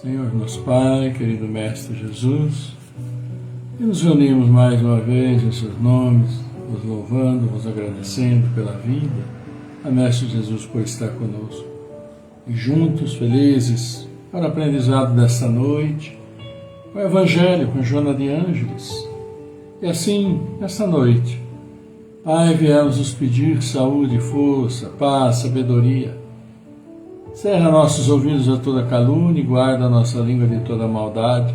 Senhor nosso Pai, querido Mestre Jesus, e nos reunimos mais uma vez em seus nomes, vos louvando, vos agradecendo pela vida, a Mestre Jesus por estar conosco. E juntos, felizes, para o aprendizado desta noite, o Evangelho com Joana de Ângeles. E assim, nesta noite, Pai, viemos nos pedir saúde, força, paz, sabedoria. Cerra nossos ouvidos a toda calúnia e guarda a nossa língua de toda maldade.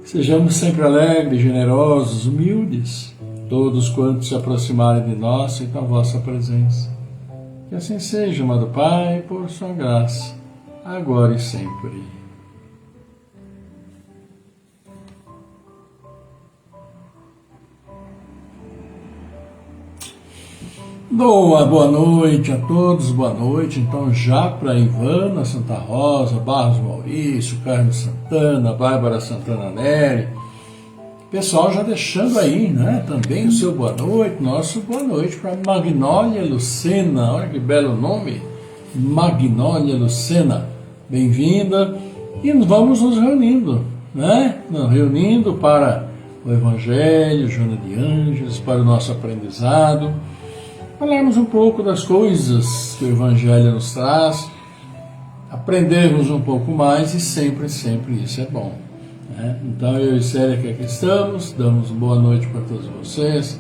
Sejamos sempre alegres, generosos, humildes, todos quantos se aproximarem de nós e com a vossa presença. Que assim seja, amado Pai, por sua graça, agora e sempre. Boa noite a todos, boa noite. Então, já para Ivana Santa Rosa, Barros Maurício, Carlos Santana, Bárbara Santana Neri, pessoal já deixando aí, né, também o seu boa noite, nosso boa noite para Magnólia Lucena, olha que belo nome, Magnólia Lucena, bem-vinda, e vamos nos reunindo, né, reunindo para o Evangelho, Joana de Ângeles, para o nosso aprendizado, falarmos um pouco das coisas que o Evangelho nos traz, aprendermos um pouco mais e sempre isso é bom. Então eu e Célia que aqui estamos, damos boa noite para todos vocês,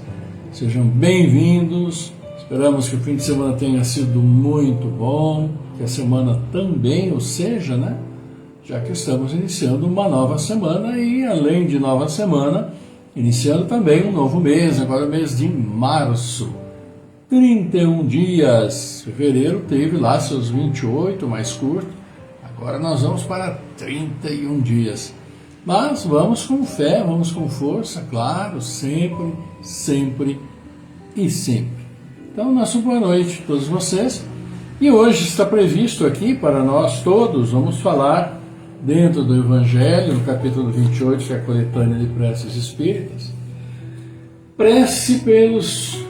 sejam bem-vindos, esperamos que o fim de semana tenha sido muito bom, que a semana também o seja, né? Já que estamos iniciando uma nova semana e além de nova semana, iniciando também um novo mês, agora o mês de março. 31 dias, fevereiro teve lá seus 28, mais curto, agora nós vamos para 31 dias. Mas vamos com fé, vamos com força, claro, sempre. Então, nosso boa noite a todos vocês. E hoje está previsto aqui para nós todos, vamos falar dentro do Evangelho, no capítulo 28, que é a coletânea de preces espíritas. Prece pelos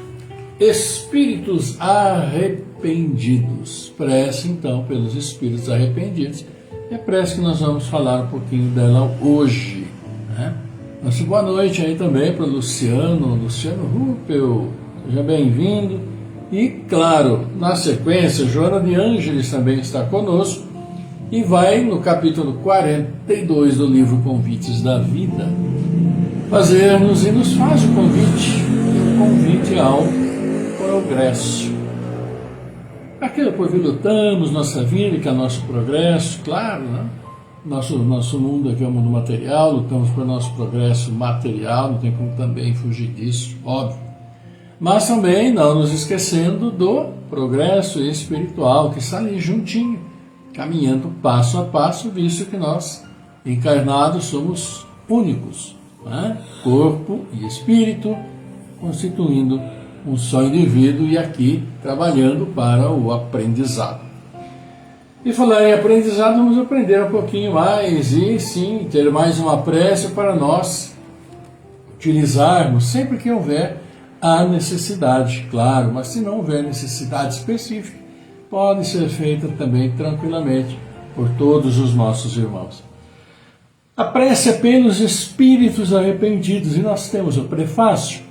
espíritos arrependidos. Prece, então, pelos espíritos arrependidos. É a prece que nós vamos falar um pouquinho dela hoje, né? Nossa boa noite aí também para o Luciano Ruppel, seja bem-vindo. E, claro, na sequência, Joana de Ângeles também está conosco e vai no capítulo 42 do livro Convites da Vida fazer-nos e nos faz o convite ao progresso. Aquilo por que lutamos, nossa vida, que é nosso progresso, claro, né? Nosso mundo aqui é o mundo material, lutamos por nosso progresso material, não tem como também fugir disso, óbvio. Mas também não nos esquecendo do progresso espiritual, que está ali juntinho, caminhando passo a passo, visto que nós, encarnados, somos únicos, né? Corpo e espírito, constituindo um só indivíduo e aqui trabalhando para o aprendizado. E falar em aprendizado, vamos aprender um pouquinho mais e sim, ter mais uma prece para nós utilizarmos sempre que houver a necessidade, claro, mas se não houver necessidade específica, pode ser feita também tranquilamente por todos os nossos irmãos. A prece é pelos espíritos arrependidos e nós temos o prefácio,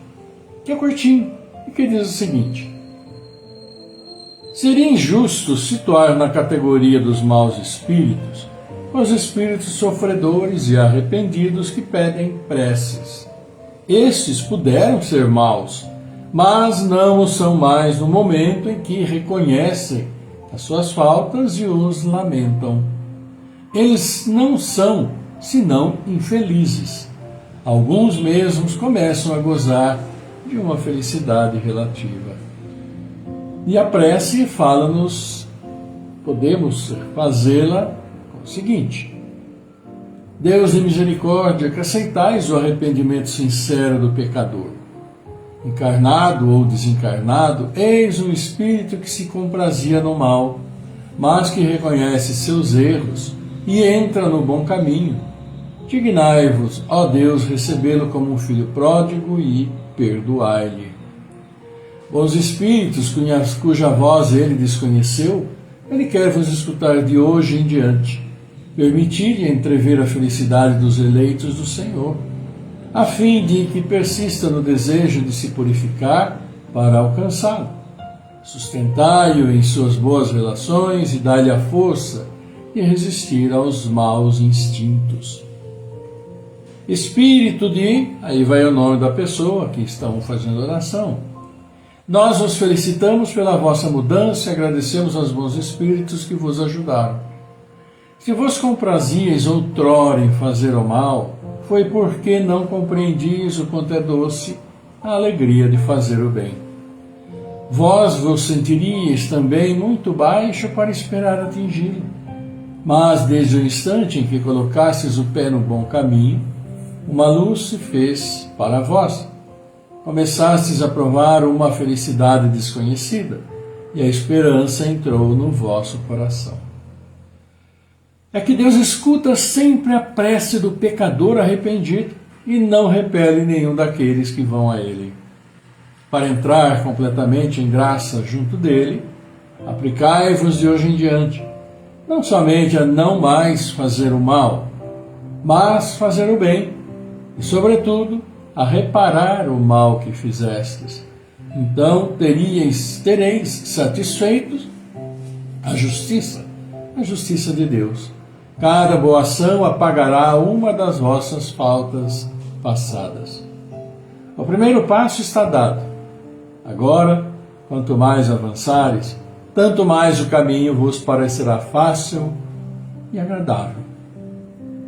que é curtinho, e que diz o seguinte: seria injusto situar na categoria dos maus espíritos os espíritos sofredores e arrependidos que pedem preces. Estes puderam ser maus, mas não o são mais no momento em que reconhecem as suas faltas e os lamentam. Eles não são, senão infelizes. Alguns mesmos começam a gozar de uma felicidade relativa. E a prece fala-nos, podemos fazê-la com o seguinte: Deus de misericórdia, que aceitais o arrependimento sincero do pecador. Encarnado ou desencarnado, eis um espírito que se comprazia no mal, mas que reconhece seus erros e entra no bom caminho. Dignai-vos, ó Deus, recebê-lo como um filho pródigo e perdoai-lhe. Bons espíritos, cuja voz ele desconheceu, ele quer vos escutar de hoje em diante. permitir-lhe entrever a felicidade dos eleitos do Senhor, a fim de que persista no desejo de se purificar para alcançá-lo. Sustentai-o em suas boas relações e dai-lhe a força de resistir aos maus instintos. Espírito de... Aí vai o nome da pessoa que estão fazendo oração. Nós os felicitamos pela vossa mudança e agradecemos aos bons espíritos que vos ajudaram. Se vos comprazieis outrora em fazer o mal, foi porque não compreendias o quanto é doce a alegria de fazer o bem. Vós vos sentiríeis também muito baixo para esperar atingi-lo. Mas desde o instante em que colocastes o pé no bom caminho, uma luz se fez para vós. Começastes a provar uma felicidade desconhecida, e a esperança entrou no vosso coração. É que Deus escuta sempre a prece do pecador arrependido e não repele nenhum daqueles que vão a Ele. Para entrar completamente em graça junto dele, aplicai-vos de hoje em diante, não somente a não mais fazer o mal, mas fazer o bem, e, sobretudo, a reparar o mal que fizestes. Então tereis satisfeitos a justiça de Deus. Cada boa ação apagará uma das vossas faltas passadas. O primeiro passo está dado. Agora, quanto mais avançares, tanto mais o caminho vos parecerá fácil e agradável.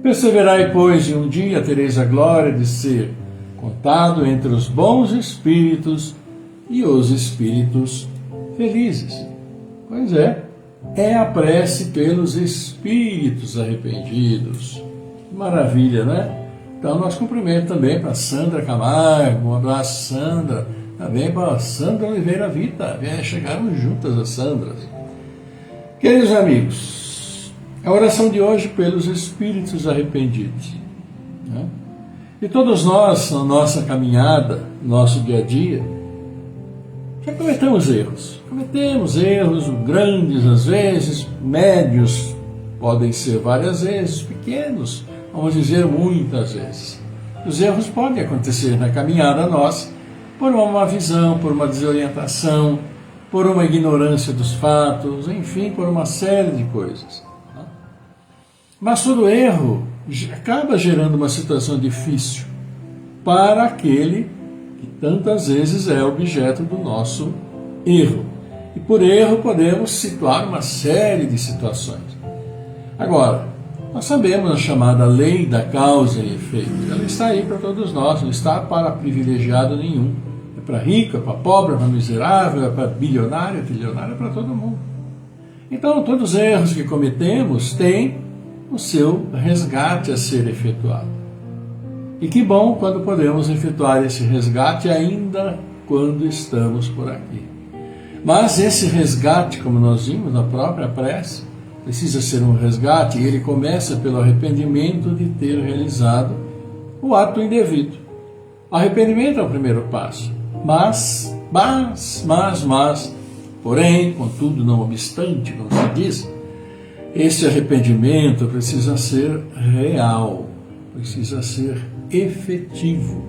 Perseverai, pois, e um dia tereis a glória de ser contado entre os bons espíritos e os espíritos felizes. Pois é a prece pelos espíritos arrependidos. Maravilha, né? Então, nosso cumprimento também para Sandra Camargo, um abraço, Sandra. Também para Sandra Oliveira Vita, chegaram juntas as Sandras. Queridos amigos, a oração de hoje pelos espíritos arrependidos. Né? E todos nós, na nossa caminhada, no nosso dia a dia, já cometemos erros. Cometemos erros grandes às vezes, médios podem ser várias vezes, pequenos, vamos dizer muitas vezes. Os erros podem acontecer na caminhada nossa, por uma má visão, por uma desorientação, por uma ignorância dos fatos, enfim, por uma série de coisas. Mas todo erro acaba gerando uma situação difícil para aquele que tantas vezes é objeto do nosso erro. E por erro podemos situar uma série de situações. Agora, nós sabemos a chamada lei da causa e efeito. Ela está aí para todos nós, não está para privilegiado nenhum. É para rico, é para pobre, é para miserável, é para bilionário, é trilionário, é para todo mundo. Então, todos os erros que cometemos têm o seu resgate a ser efetuado. E que bom quando podemos efetuar esse resgate ainda quando estamos por aqui. Mas esse resgate, como nós vimos na própria prece, precisa ser um resgate e ele começa pelo arrependimento de ter realizado o ato indevido. O arrependimento é o primeiro passo. Mas, porém, contudo, não obstante, como se diz, esse arrependimento precisa ser real, precisa ser efetivo.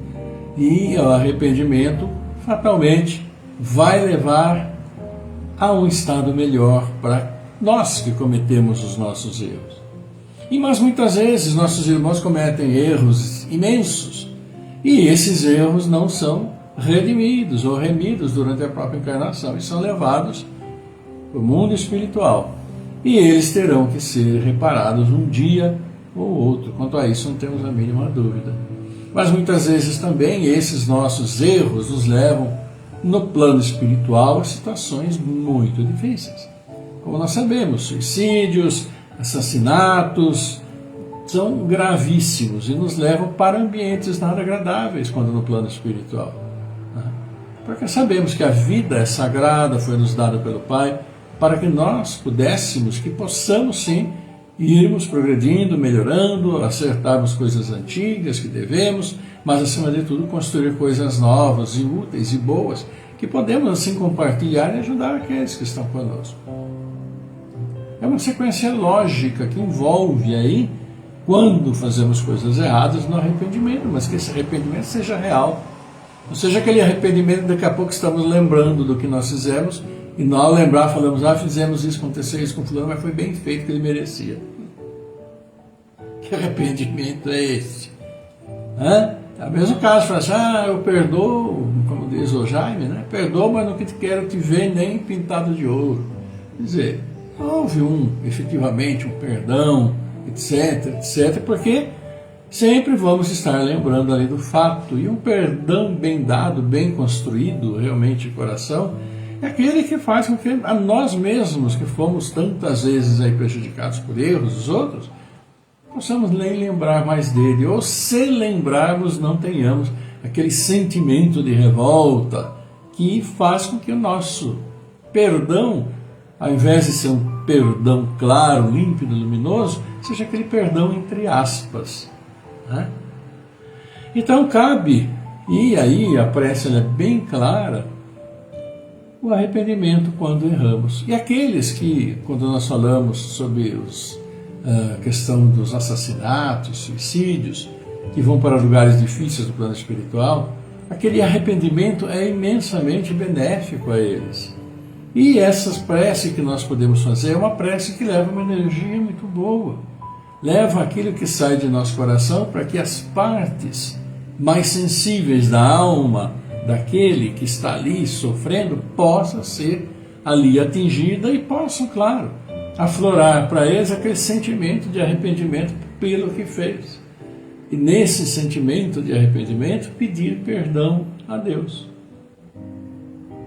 E o arrependimento, fatalmente, vai levar a um estado melhor para nós que cometemos os nossos erros. Mas muitas vezes nossos irmãos cometem erros imensos e esses erros não são redimidos ou remidos durante a própria encarnação e são levados para o mundo espiritual. E eles terão que ser reparados um dia ou outro. Quanto a isso não temos a mínima dúvida. Mas muitas vezes também esses nossos erros nos levam no plano espiritual a situações muito difíceis. Como nós sabemos, suicídios, assassinatos são gravíssimos e nos levam para ambientes nada agradáveis quando no plano espiritual. Porque sabemos que a vida é sagrada, foi nos dada pelo Pai, para que nós pudéssemos, que possamos sim, irmos progredindo, melhorando, acertarmos coisas antigas que devemos, mas acima de tudo construir coisas novas e úteis e boas, que podemos assim compartilhar e ajudar aqueles que estão conosco. É uma sequência lógica que envolve aí, quando fazemos coisas erradas, no arrependimento, mas que esse arrependimento seja real. Não seja aquele arrependimento, daqui a pouco estamos lembrando do que nós fizemos, e nós ao lembrar falamos, fizemos isso, aconteceu isso com fulano, mas foi bem feito, que ele merecia. Que arrependimento é esse? É o mesmo caso, fala assim, eu perdoo, como diz o Jaime, né? Perdoo, mas não quero te ver nem pintado de ouro. Quer dizer, houve efetivamente um perdão, etc, porque sempre vamos estar lembrando ali do fato, e um perdão bem dado, bem construído, realmente de coração, é aquele que faz com que a nós mesmos, que fomos tantas vezes aí prejudicados por erros dos outros, possamos nem lembrar mais dele, ou se lembrarmos, não tenhamos aquele sentimento de revolta que faz com que o nosso perdão, ao invés de ser um perdão claro, límpido, luminoso, seja aquele perdão entre aspas. Né? Então cabe, e aí a prece é bem clara, o arrependimento quando erramos. E aqueles que, quando nós falamos sobre a questão dos assassinatos, suicídios, que vão para lugares difíceis do plano espiritual, aquele arrependimento é imensamente benéfico a eles. E essas preces que nós podemos fazer é uma prece que leva uma energia muito boa. Leva aquilo que sai de nosso coração para que as partes mais sensíveis da alma daquele que está ali sofrendo possa ser ali atingida e possam, claro, aflorar para eles aquele sentimento de arrependimento pelo que fez. E nesse sentimento de arrependimento pedir perdão a Deus.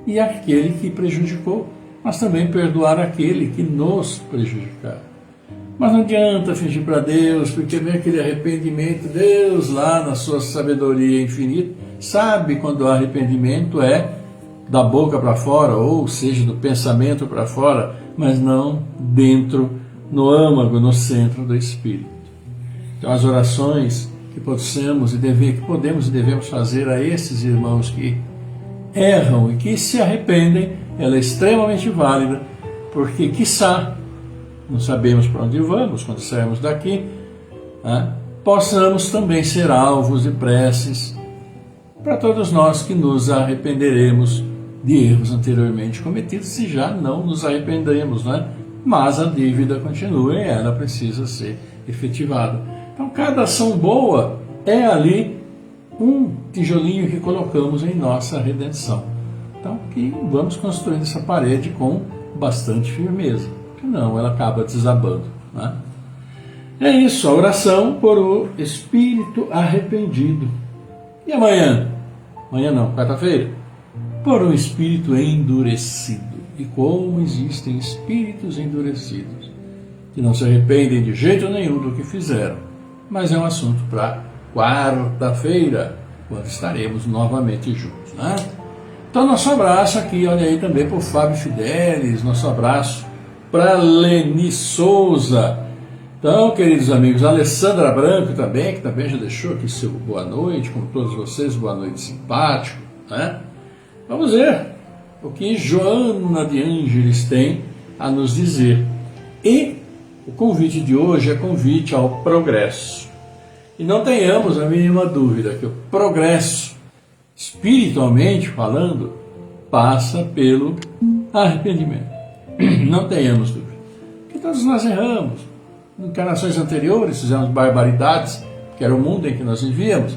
E aquele que prejudicou, mas também perdoar aquele que nos prejudicar. Mas não adianta fingir para Deus, porque vem aquele arrependimento, Deus lá na sua sabedoria infinita, sabe quando o arrependimento é da boca para fora, ou seja, do pensamento para fora, mas não dentro, no âmago, no centro do Espírito. Então as orações que podemos e devemos fazer a esses irmãos que erram e que se arrependem, ela é extremamente válida, porque quiçá, não sabemos para onde vamos quando sairmos daqui, possamos também ser alvos de preces para todos nós que nos arrependeremos de erros anteriormente cometidos, se já não nos arrependemos, mas a dívida continua e ela precisa ser efetivada. Então cada ação boa é ali um tijolinho que colocamos em nossa redenção. Então que vamos construindo essa parede com bastante firmeza, senão ela acaba desabando. É isso, a oração por o espírito arrependido. E amanhã? Amanhã não, quarta-feira? Por um espírito endurecido. E como existem espíritos endurecidos, que não se arrependem de jeito nenhum do que fizeram. Mas é um assunto para quarta-feira, quando estaremos novamente juntos. Então nosso abraço aqui, olha aí também para o Fábio Fidelis, nosso abraço para Leni Souza. Então, queridos amigos, a Alessandra Branco também, que também já deixou aqui seu boa noite, como todos vocês, boa noite simpático. Vamos ver o que Joana de Ângeles tem a nos dizer. E o convite de hoje é convite ao progresso. E não tenhamos a mínima dúvida que o progresso, espiritualmente falando, passa pelo arrependimento. Não tenhamos dúvida. Porque todos nós erramos. Em encarnações anteriores fizemos barbaridades, que era o mundo em que nós vivíamos.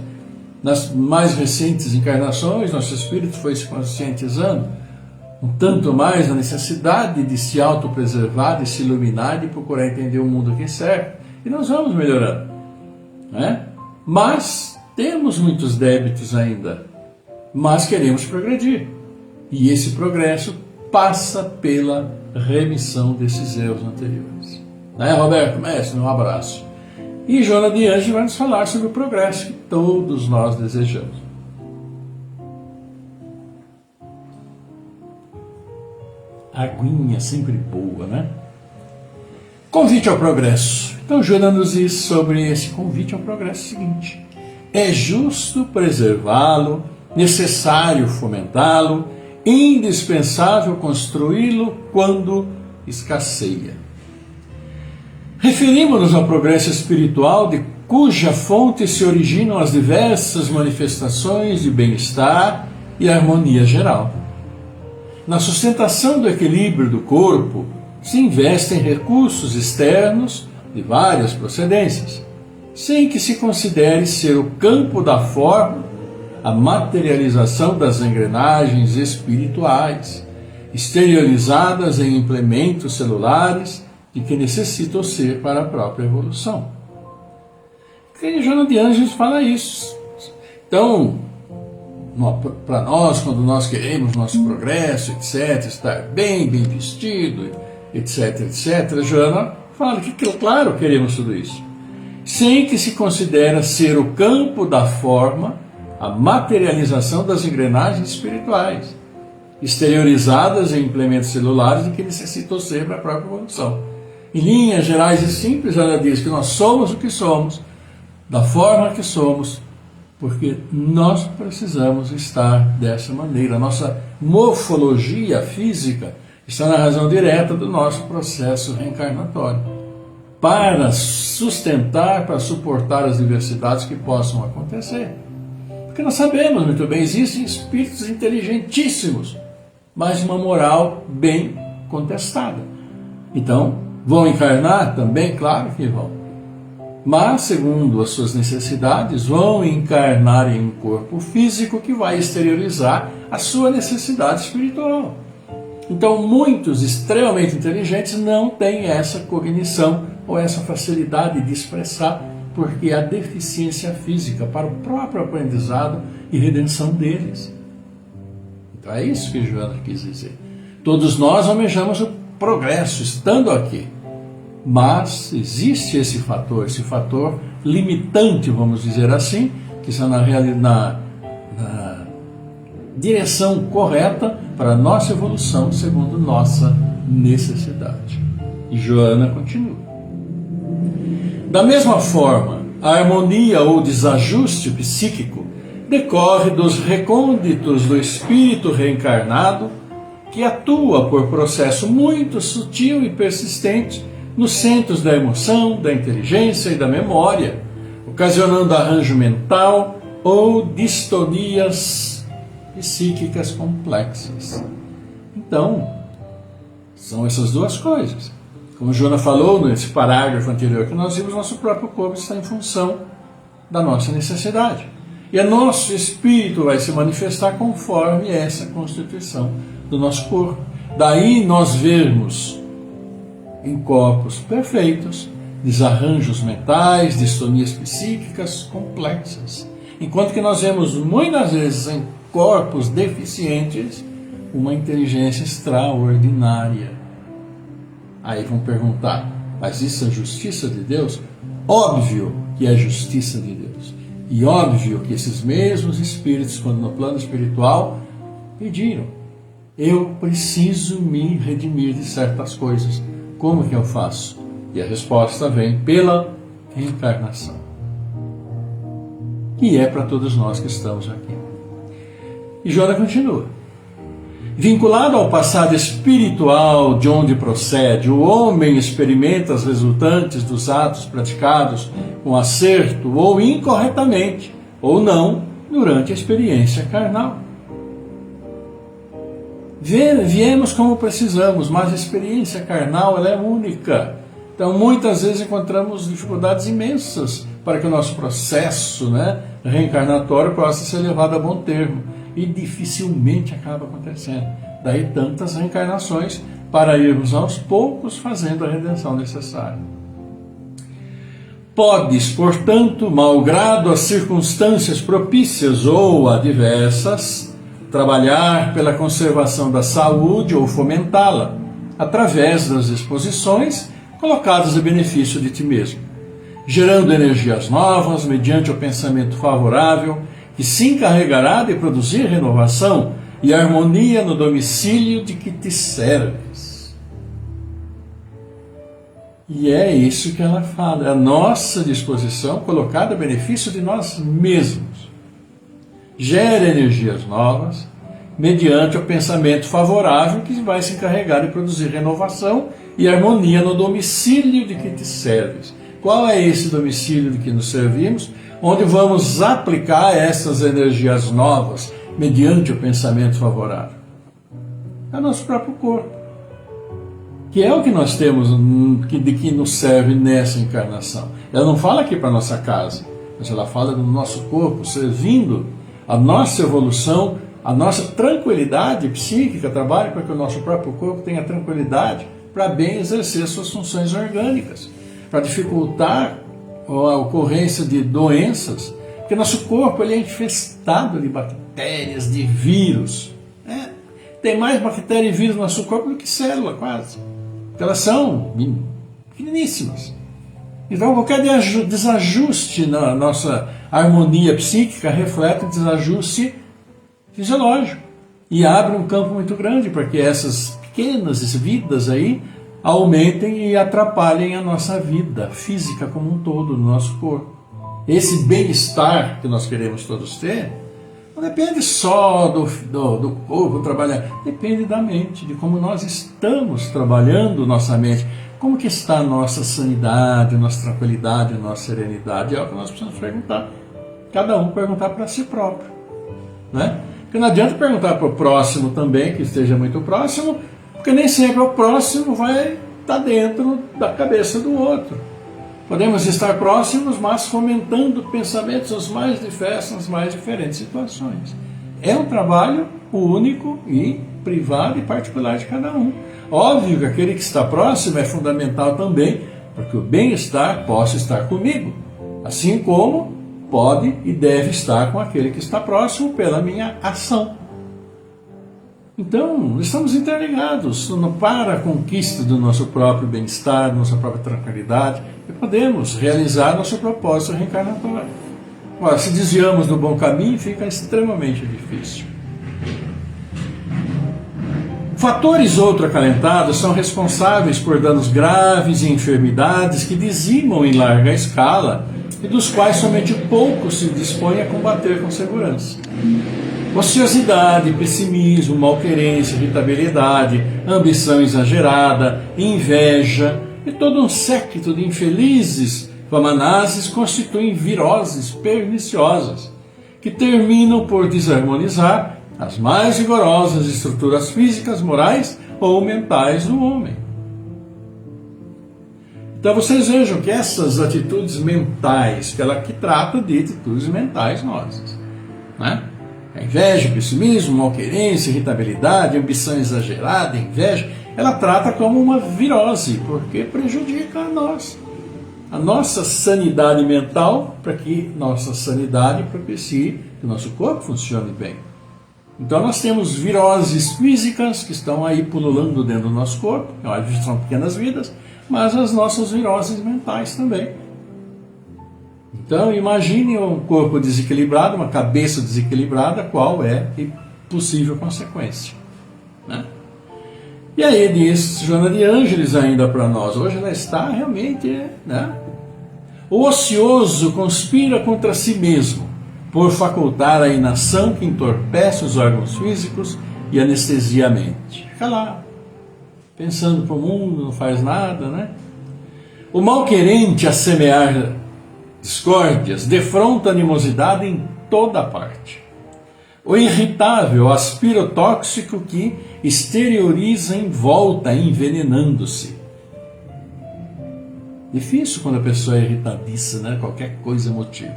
Nas mais recentes encarnações, nosso espírito foi se conscientizando um tanto mais a necessidade de se autopreservar, de se iluminar, de procurar entender o mundo que cerca. E nós vamos melhorando. Mas temos muitos débitos ainda, mas queremos progredir. E esse progresso passa pela remissão desses erros anteriores. Roberto Mestre, um abraço. E Joana de Ângeles vai nos falar sobre o progresso que todos nós desejamos. Aguinha sempre boa, Convite ao progresso. Então Joana nos diz sobre esse convite ao progresso seguinte: é justo preservá-lo, necessário fomentá-lo, indispensável construí-lo quando escasseia. Referimos-nos ao progresso espiritual de cuja fonte se originam as diversas manifestações de bem-estar e harmonia geral. Na sustentação do equilíbrio do corpo se investem recursos externos de várias procedências, sem que se considere ser o campo da forma a materialização das engrenagens espirituais, exteriorizadas em implementos celulares de que necessita o ser para a própria evolução. E Joana de Ângeles fala isso. Então, para nós, quando nós queremos nosso progresso, etc., estar bem vestido, etc., etc., Joana fala que, claro, queremos tudo isso, sem que se considere ser o campo da forma a materialização das engrenagens espirituais, exteriorizadas em implementos celulares de que necessita o ser para a própria evolução. Em linhas gerais e simples, ela diz que nós somos o que somos, da forma que somos, porque nós precisamos estar dessa maneira. A nossa morfologia física está na razão direta do nosso processo reencarnatório, para sustentar, para suportar as diversidades que possam acontecer. Porque nós sabemos muito bem, existem espíritos inteligentíssimos, mas uma moral bem contestada. Então, vão encarnar também? Claro que vão. Mas, segundo as suas necessidades, vão encarnar em um corpo físico que vai exteriorizar a sua necessidade espiritual. Então, muitos extremamente inteligentes não têm essa cognição ou essa facilidade de expressar, porque há deficiência física para o próprio aprendizado e redenção deles. Então, é isso que Joana quis dizer. Todos nós almejamos o progresso estando aqui. Mas existe esse fator limitante, vamos dizer assim, que está na direção correta para a nossa evolução, segundo nossa necessidade. E Joana continua. Da mesma forma, a harmonia ou desajuste psíquico decorre dos recônditos do espírito reencarnado, que atua por processo muito sutil e persistente nos centros da emoção, da inteligência e da memória, ocasionando arranjo mental ou distonias psíquicas complexas. Então, são essas duas coisas. Como Joana falou nesse parágrafo anterior que nós vimos, nosso próprio corpo está em função da nossa necessidade. E o nosso espírito vai se manifestar conforme essa constituição do nosso corpo. Daí nós vermos em corpos perfeitos, desarranjos mentais, distonias psíquicas complexas. Enquanto que nós vemos muitas vezes em corpos deficientes uma inteligência extraordinária. Aí vão perguntar, mas isso é justiça de Deus? Óbvio que é justiça de Deus. E óbvio que esses mesmos espíritos, quando no plano espiritual, pediram: eu preciso me redimir de certas coisas. Como que eu faço? E a resposta vem pela reencarnação. E é para todos nós que estamos aqui. E Joana continua. Vinculado ao passado espiritual de onde procede, o homem experimenta as resultantes dos atos praticados com acerto ou incorretamente, ou não, durante a experiência carnal. Viemos como precisamos, mas a experiência carnal ela é única. Então, muitas vezes encontramos dificuldades imensas para que o nosso processo reencarnatório possa ser levado a bom termo. E dificilmente acaba acontecendo. Daí tantas reencarnações para irmos aos poucos fazendo a redenção necessária. Podes, portanto, malgrado as circunstâncias propícias ou adversas, trabalhar pela conservação da saúde ou fomentá-la, através das exposições colocadas a benefício de ti mesmo, gerando energias novas mediante o pensamento favorável, que se encarregará de produzir renovação e harmonia no domicílio de que te serves. E é isso que ela fala, é a nossa disposição colocada a benefício de nós mesmos. Gera energias novas, mediante o pensamento favorável que vai se encarregar de produzir renovação e harmonia no domicílio de que te serves. Qual é esse domicílio de que nos servimos? Onde vamos aplicar essas energias novas mediante o pensamento favorável? É o nosso próprio corpo, que é o que nós temos, de que nos serve nessa encarnação. Ela não fala aqui para a nossa casa, mas ela fala do nosso corpo, servindo a nossa evolução, a nossa tranquilidade psíquica, trabalha para que o nosso próprio corpo tenha tranquilidade para bem exercer suas funções orgânicas, para dificultar a ocorrência de doenças, porque nosso corpo ele é infestado de bactérias, de vírus. Tem mais bactéria e vírus no nosso corpo do que célula, quase. Porque elas são pequeníssimas. Então, qualquer desajuste na nossa harmonia psíquica reflete um desajuste fisiológico e abre um campo muito grande para que essas pequenas vidas aí aumentem e atrapalhem a nossa vida física como um todo, no nosso corpo. Esse bem-estar que nós queremos todos ter não depende só do corpo trabalhar, depende da mente, de como nós estamos trabalhando nossa mente, como que está a nossa sanidade, a nossa tranquilidade, a nossa serenidade. É o que nós precisamos perguntar, cada um perguntar para si próprio, né? Porque não adianta perguntar para o próximo também, que esteja muito próximo, porque nem sempre o próximo vai estar dentro da cabeça do outro. Podemos estar próximos, mas fomentando pensamentos os mais diversos, nas mais diferentes situações. É um trabalho único e privado e particular de cada um. Óbvio que aquele que está próximo é fundamental também, porque o bem-estar possa estar comigo, assim como pode e deve estar com aquele que está próximo pela minha ação. Então, estamos interligados para a conquista do nosso próprio bem-estar, da nossa própria tranquilidade, e podemos realizar nosso propósito reencarnatório. Agora, se desviamos do bom caminho, fica extremamente difícil. Fatores outracalentados são responsáveis por danos graves e enfermidades que dizimam em larga escala e dos quais somente pouco se dispõe a combater com segurança. Ociosidade, pessimismo, malquerência, irritabilidade, ambição exagerada, inveja e todo um séquito de infelizes vamanazes constituem viroses perniciosas que terminam por desarmonizar as mais rigorosas estruturas físicas, morais ou mentais do homem. Então vocês vejam que essas atitudes mentais, que ela aqui trata de atitudes mentais nossas, né? A inveja, o pessimismo, malquerência, irritabilidade, ambição exagerada, inveja, ela trata como uma virose, porque prejudica a nossa sanidade mental, para que nossa sanidade propicie que o nosso corpo funcione bem. Então nós temos viroses físicas que estão aí pululando dentro do nosso corpo, são pequenas vidas, mas as nossas viroses mentais também. Então imagine um corpo desequilibrado, uma cabeça desequilibrada, qual é a possível consequência, né? E aí diz Joana de Ângeles ainda para nós, hoje ela está realmente, né? O ocioso conspira contra si mesmo, por facultar a inação que entorpece os órgãos físicos e anestesia a mente. Fica lá, pensando para o mundo, não faz nada, né? O mal-querente a semear discórdias defronta a animosidade em toda parte. O irritável aspira o tóxico que exterioriza em volta, envenenando-se. Difícil quando a pessoa é irritadiça, né? Qualquer coisa é motivo.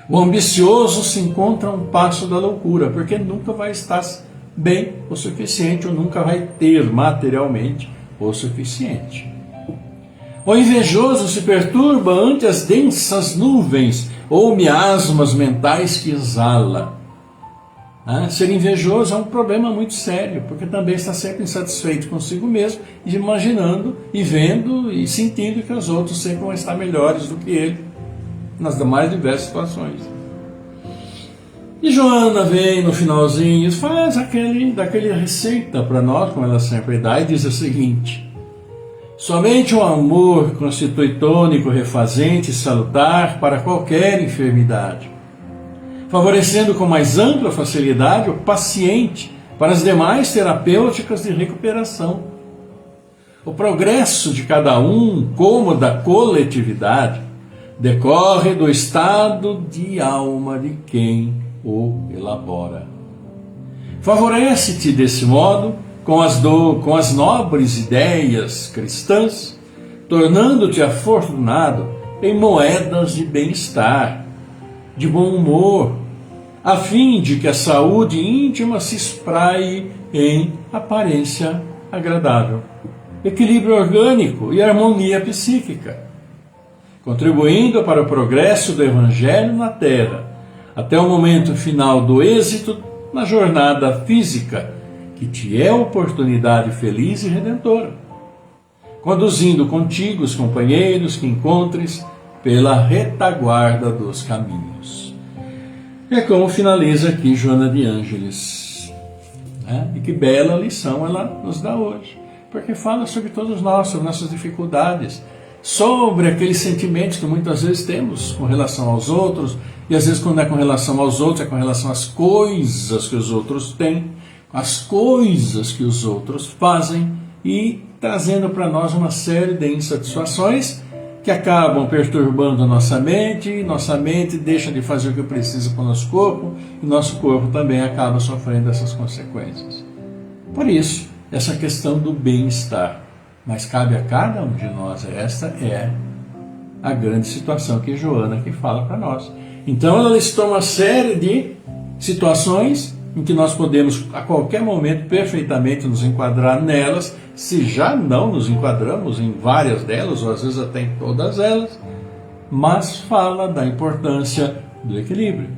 O ambicioso se encontra a um passo da loucura, porque nunca vai estar bem o suficiente, ou nunca vai ter materialmente o suficiente. O invejoso se perturba ante as densas nuvens ou miasmas mentais que exala. Ser invejoso é um problema muito sério, porque também está sempre insatisfeito consigo mesmo, imaginando e vendo e sentindo que os outros sempre vão estar melhores do que ele, nas mais diversas situações. E Joana vem no finalzinho e faz daquele receita para nós, como ela sempre dá, e diz o seguinte: somente o amor constitui tônico, refazente e salutar para qualquer enfermidade, favorecendo com mais ampla facilidade o paciente para as demais terapêuticas de recuperação. O progresso de cada um, como da coletividade, decorre do estado de alma de quem o elabora. Favorece-te desse modo com as nobres ideias cristãs, tornando-te afortunado em moedas de bem-estar, de bom humor, a fim de que a saúde íntima se espraie em aparência agradável, equilíbrio orgânico e harmonia psíquica, contribuindo para o progresso do Evangelho na Terra, até o momento final do êxito na jornada física, que te é oportunidade feliz e redentora, conduzindo contigo os companheiros que encontres pela retaguarda dos caminhos. É como finaliza aqui Joana de Ângeles. E que bela lição ela nos dá hoje, porque fala sobre todos nós, sobre nossas dificuldades, sobre aqueles sentimentos que muitas vezes temos com relação aos outros, e às vezes quando é com relação aos outros, é com relação às coisas que os outros têm, as coisas que os outros fazem, e trazendo para nós uma série de insatisfações que acabam perturbando a nossa mente deixa de fazer o que precisa para o nosso corpo, e nosso corpo também acaba sofrendo essas consequências. Por isso, essa questão do bem-estar, mas cabe a cada um de nós, esta é a grande situação que Joana aqui fala para nós. Então ela listou uma série de situações em que nós podemos a qualquer momento perfeitamente nos enquadrar nelas, se já não nos enquadramos em várias delas, ou às vezes até em todas elas, mas fala da importância do equilíbrio,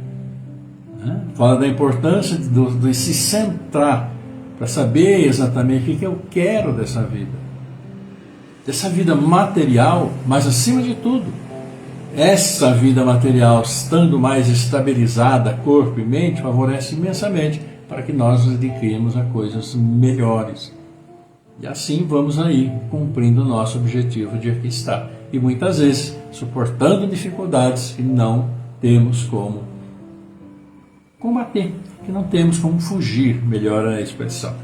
fala da importância de se centrar para saber exatamente o que eu quero dessa vida material, mas acima de tudo, essa vida material, estando mais estabilizada, corpo e mente, favorece imensamente para que nós nos dediquemos a coisas melhores. E assim vamos aí cumprindo o nosso objetivo de aqui estar. E muitas vezes suportando dificuldades que não temos como combater, que não temos como fugir, melhor a expressão.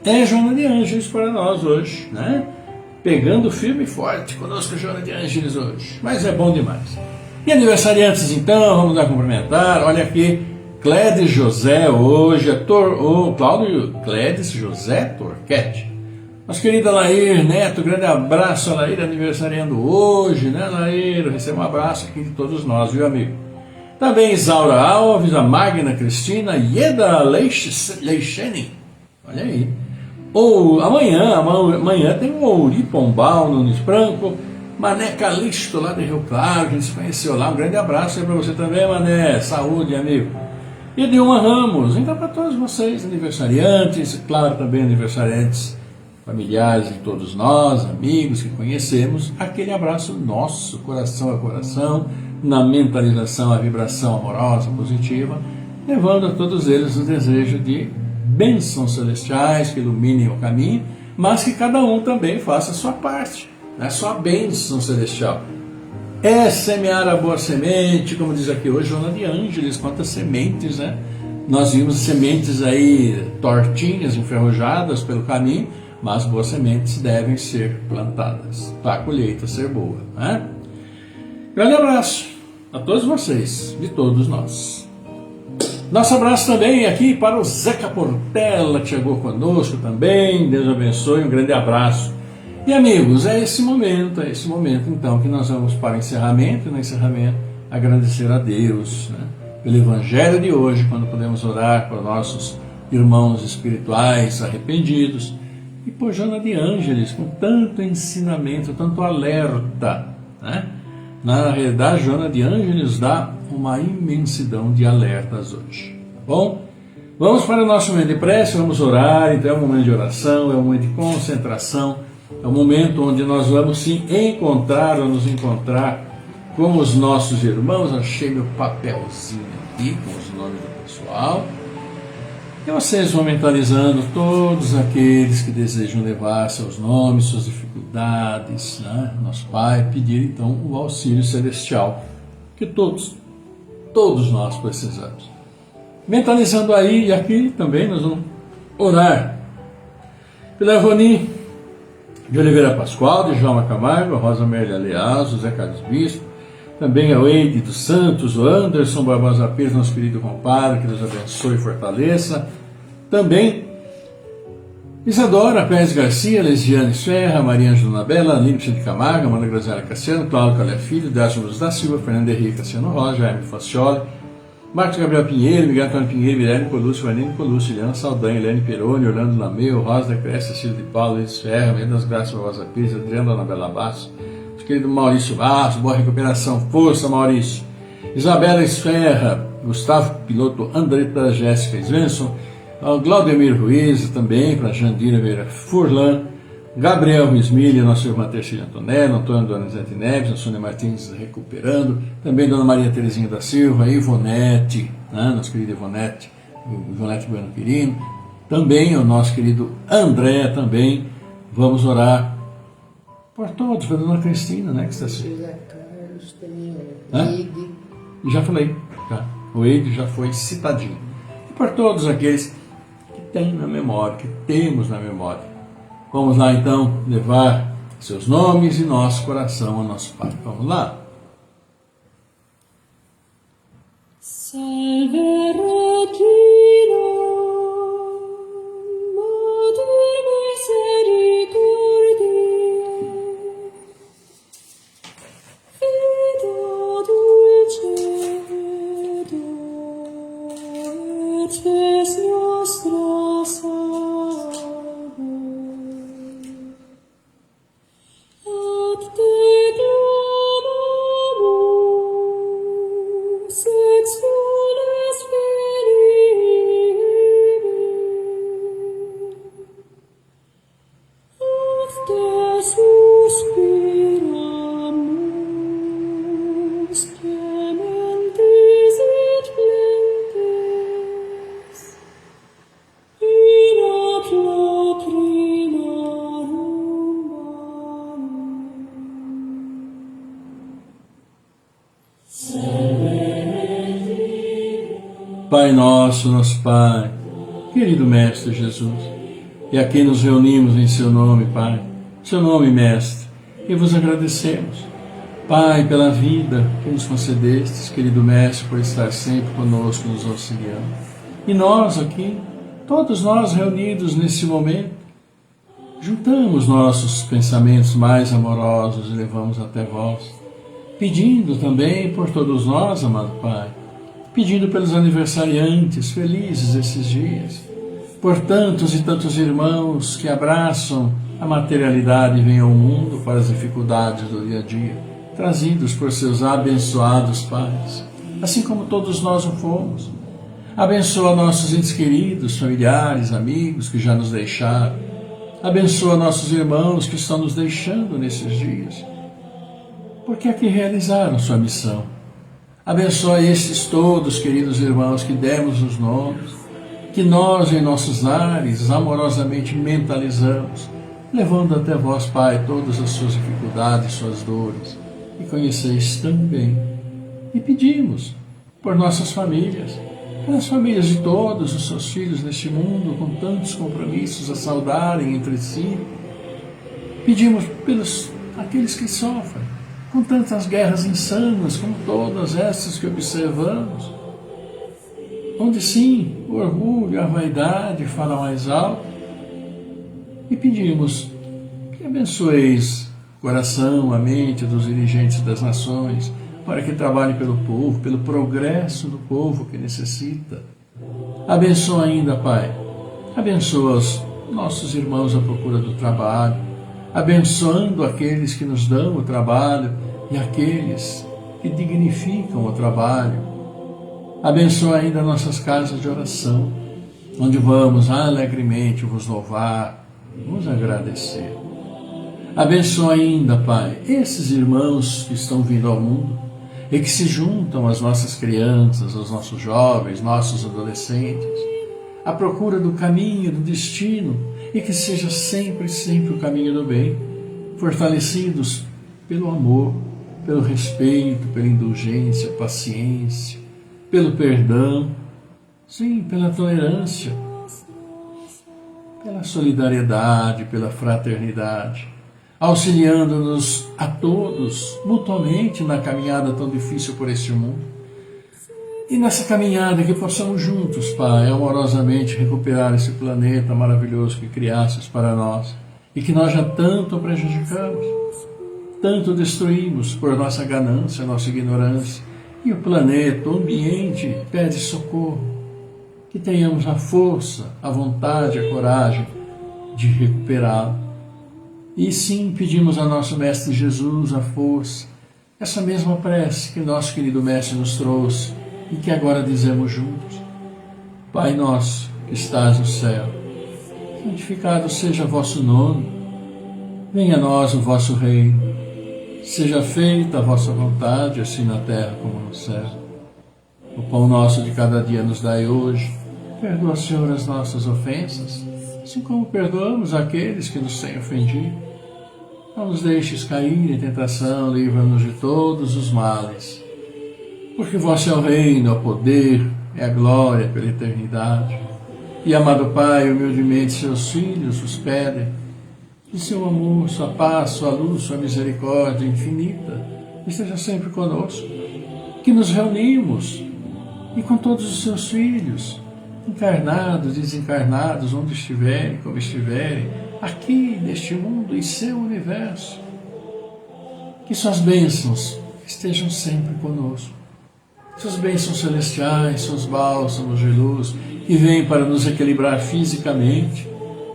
É Joana de Ângeles para nós hoje, Pegando firme e forte conosco, Joana de Ângeles hoje. Mas é bom demais. E aniversariantes então, vamos lá cumprimentar. Olha aqui, Clédes José hoje, Cláudio Clédes José Torquete. Nossa querida Lair Neto, grande abraço a Lair, aniversariando hoje, Lair? Receba um abraço aqui de todos nós, viu, amigo? Também Isaura Alves, a Magna Cristina, Ieda Leixene. Olha aí. Ou amanhã tem o Ouri Pombal, Nunes Franco, Mané Calixto lá de Rio Claro, a gente se conheceu lá, um grande abraço aí para você também, Mané, saúde, amigo. E Dilma Ramos, então para todos vocês, aniversariantes, claro também aniversariantes familiares de todos nós, amigos que conhecemos, aquele abraço nosso, coração a coração, na mentalização, a vibração amorosa, positiva, levando a todos eles o desejo de bênçãos celestiais que iluminem o caminho, mas que cada um também faça a sua parte, a sua bênção celestial. É semear a boa semente, como diz aqui hoje Joana de Ângeles, quantas sementes, Nós vimos sementes aí tortinhas, enferrujadas pelo caminho, mas boas sementes devem ser plantadas, para a colheita ser boa, Grande abraço a todos vocês, de todos nós. Nosso abraço também aqui para o Zeca Portela, que chegou conosco também. Deus abençoe, um grande abraço. E amigos, é esse momento então que nós vamos para o encerramento, e no encerramento agradecer a Deus, pelo Evangelho de hoje, quando podemos orar por nossos irmãos espirituais arrependidos, e por Joana de Ângeles, com tanto ensinamento, tanto alerta, Na realidade, Joana de Ângeles dá uma imensidão de alertas hoje. Tá bom? Vamos para o nosso momento de prece, vamos orar. Então é um momento de oração, é um momento de concentração, é um momento onde nós vamos sim nos encontrar com os nossos irmãos. Achei meu papelzinho aqui com os nomes do pessoal. E vocês vão mentalizando todos aqueles que desejam levar seus nomes, suas dificuldades, Nosso Pai, pedir então o auxílio celestial que todos nós precisamos. Mentalizando aí e aqui também nós vamos orar pela Roni, de Oliveira Pascoal, de João Camargo, a Rosa Amélia Leal, José Carlos Bispo, também a Eide dos Santos, o Anderson Barbosa Pires, nosso querido compadre, que Deus abençoe e fortaleça. Também Isadora Pérez Garcia, Lesiane Serra, Maria Angela Bela, Aline de Camargo, Amanda Graziela Cassiano, Cláudio Calé Filho, Dácio Luz da Silva, Fernando Henrique Cassiano Rosa, Jaime Facioli, Marcos Gabriel Pinheiro, Miguel Antônio Pinheiro, Mirelle Colucci, Vanine Colucci, Eliana Saldanha, Helene Peroni, Orlando Lameu, Rosa da Cresce, Cecílio de Paulo, Luiz Ferra, Mendes Graças Barbosa Pires, Adriana Anabela Basso, nosso querido Maurício Basso, boa recuperação, força Maurício, Isabela Esferra, Gustavo Piloto, Andretta Jéssica Svensson, Glaudemir Ruiz, também para Jandira Veira Furlan, Gabriel Ruiz Milha, nossa irmã Tercília Antonello, Antônio Donizete Neves, a Sônia Martins recuperando, também Dona Maria Terezinha da Silva, Ivonete, né, nosso querido Ivonete Bueno Quirino, também o nosso querido André, também vamos orar por todos, para a Dona Cristina, né, que está assim. José Carlos, tem o Eide. E já falei, tá? O Eide já foi citadinho. E por todos aqueles que tem na memória, que temos na memória. Vamos lá então levar seus nomes e nosso coração ao nosso Pai. Vamos lá? Salve Regina, Mater misericordiae, Vita dulcedo, et spes nostra salvo. Ad te clamamus, exules feribi. Ad te suspiramus, clementis et plentes. In ad lacrimarum Pai nosso, nosso Pai, querido Mestre Jesus, e aqui nos reunimos em Seu nome, Pai, Seu nome, Mestre, e vos agradecemos, Pai, pela vida que nos concedestes, querido Mestre, por estar sempre conosco, nos auxiliando. E nós aqui, todos nós reunidos nesse momento, juntamos nossos pensamentos mais amorosos e levamos até vós, pedindo também por todos nós, amado Pai, pedindo pelos aniversariantes felizes esses dias, por tantos e tantos irmãos que abraçam a materialidade e vêm ao mundo para as dificuldades do dia a dia, trazidos por seus abençoados pais, assim como todos nós o fomos. Abençoa nossos entes queridos, familiares, amigos que já nos deixaram. Abençoa nossos irmãos que estão nos deixando nesses dias, porque aqui realizaram sua missão. Abençoa estes todos, queridos irmãos, que demos os nomes, que nós em nossos lares amorosamente mentalizamos, levando até vós, Pai, todas as suas dificuldades, suas dores, e conheceis também. E pedimos por nossas famílias, pelas famílias de todos os seus filhos neste mundo, com tantos compromissos a saudarem entre si. Pedimos pelos aqueles que sofrem, com tantas guerras insanas como todas essas que observamos, onde sim, o orgulho e a vaidade falam mais alto, e pedimos que abençoeis o coração, a mente dos dirigentes das nações, para que trabalhem pelo povo, pelo progresso do povo que necessita. Abençoa ainda, Pai, abençoa os nossos irmãos à procura do trabalho, abençoando aqueles que nos dão o trabalho e aqueles que dignificam o trabalho. Abençoa ainda nossas casas de oração, onde vamos alegremente vos louvar, vos agradecer. Abençoa ainda, Pai, esses irmãos que estão vindo ao mundo e que se juntam às nossas crianças, aos nossos jovens, nossos adolescentes, à procura do caminho, do destino, e que seja sempre, sempre o caminho do bem, fortalecidos pelo amor, pelo respeito, pela indulgência, paciência, pelo perdão, sim, pela tolerância, pela solidariedade, pela fraternidade. auxiliando-nos a todos, mutuamente, na caminhada tão difícil por este mundo. E nessa caminhada que possamos juntos, Pai, amorosamente recuperar esse planeta maravilhoso que criastes para nós e que nós já tanto prejudicamos, tanto destruímos por nossa ganância, nossa ignorância. E o planeta, o ambiente pede socorro, que tenhamos a força, a vontade, a coragem de recuperá-lo. E sim, pedimos a nosso Mestre Jesus a força, essa mesma prece que nosso querido Mestre nos trouxe e que agora dizemos juntos. Pai nosso, que estás no céu, santificado seja vosso nome, venha a nós o vosso reino, seja feita a vossa vontade, assim na terra como no céu. O pão nosso de cada dia nos dai hoje, perdoa, Senhor, as nossas ofensas, assim como perdoamos aqueles que nos têm ofendido. Não nos deixes cair em tentação, livra-nos de todos os males. Porque vosso é o reino, é o poder, é a glória pela eternidade. E, amado Pai, humildemente seus filhos vos pedem, que seu amor, sua paz, sua luz, sua misericórdia infinita esteja sempre conosco, que nos reunimos e com todos os seus filhos, encarnados, desencarnados, onde estiverem, como estiverem, aqui neste mundo e seu universo, que suas bênçãos estejam sempre conosco, suas bênçãos celestiais, seus bálsamos de luz, que vêm para nos equilibrar fisicamente,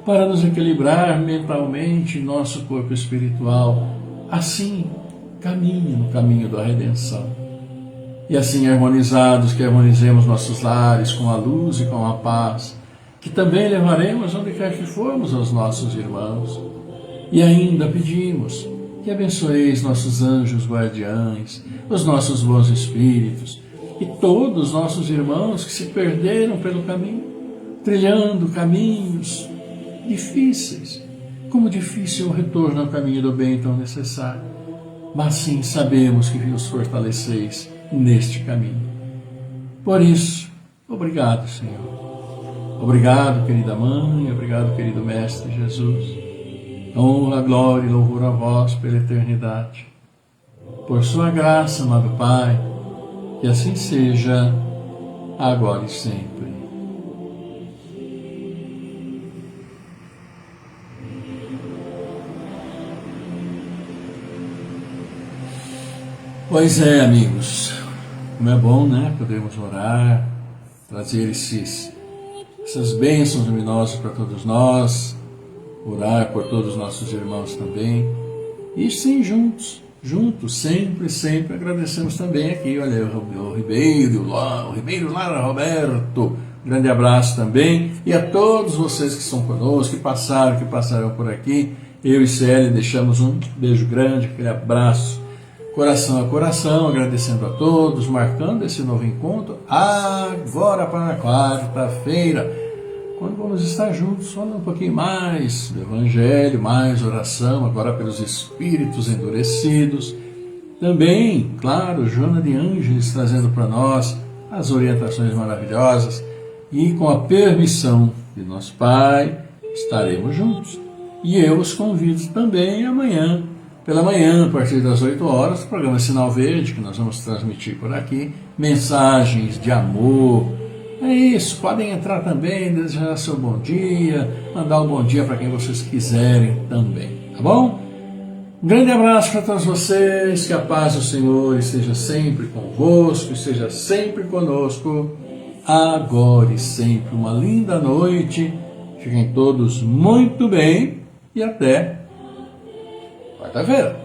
para nos equilibrar mentalmente nosso corpo espiritual. Assim, caminhe no caminho da redenção. E assim, harmonizados, que harmonizemos nossos lares com a luz e com a paz, que também levaremos onde quer que formos aos nossos irmãos. E ainda pedimos que abençoeis nossos anjos guardiães, os nossos bons espíritos e todos os nossos irmãos que se perderam pelo caminho, trilhando caminhos difíceis, como difícil o retorno ao caminho do bem tão necessário. Mas sim sabemos que os fortaleceis neste caminho. Por isso, obrigado, Senhor. Obrigado, querida Mãe, obrigado, querido Mestre Jesus. Honra, glória e louvor a vós pela eternidade. Por sua graça, amado Pai, que assim seja, agora e sempre. Pois é, amigos, como é bom, né? Podemos orar, trazer essas bênçãos luminosas para todos nós, orar por todos os nossos irmãos também, e sim, juntos, sempre agradecemos também aqui, olha, o Ribeiro Lara Roberto, grande abraço também, e a todos vocês que estão conosco, que passaram por aqui, eu e Célia deixamos um beijo grande, aquele abraço, coração a coração, agradecendo a todos, marcando esse novo encontro, agora para a quarta-feira, quando vamos estar juntos, falando um pouquinho mais do Evangelho, mais oração, agora pelos espíritos endurecidos. Também, claro, Joana de Ângeles trazendo para nós as orientações maravilhosas, e com a permissão de nosso Pai, estaremos juntos. E eu os convido também amanhã, pela manhã, a partir das 8 horas, o programa Sinal Verde, que nós vamos transmitir por aqui, mensagens de amor. É isso, podem entrar também, desejar seu bom dia, mandar um bom dia para quem vocês quiserem também, tá bom? Um grande abraço para todos vocês, que a paz do Senhor esteja sempre convosco, esteja sempre conosco, agora e sempre. Uma linda noite, fiquem todos muito bem e até quarta-feira.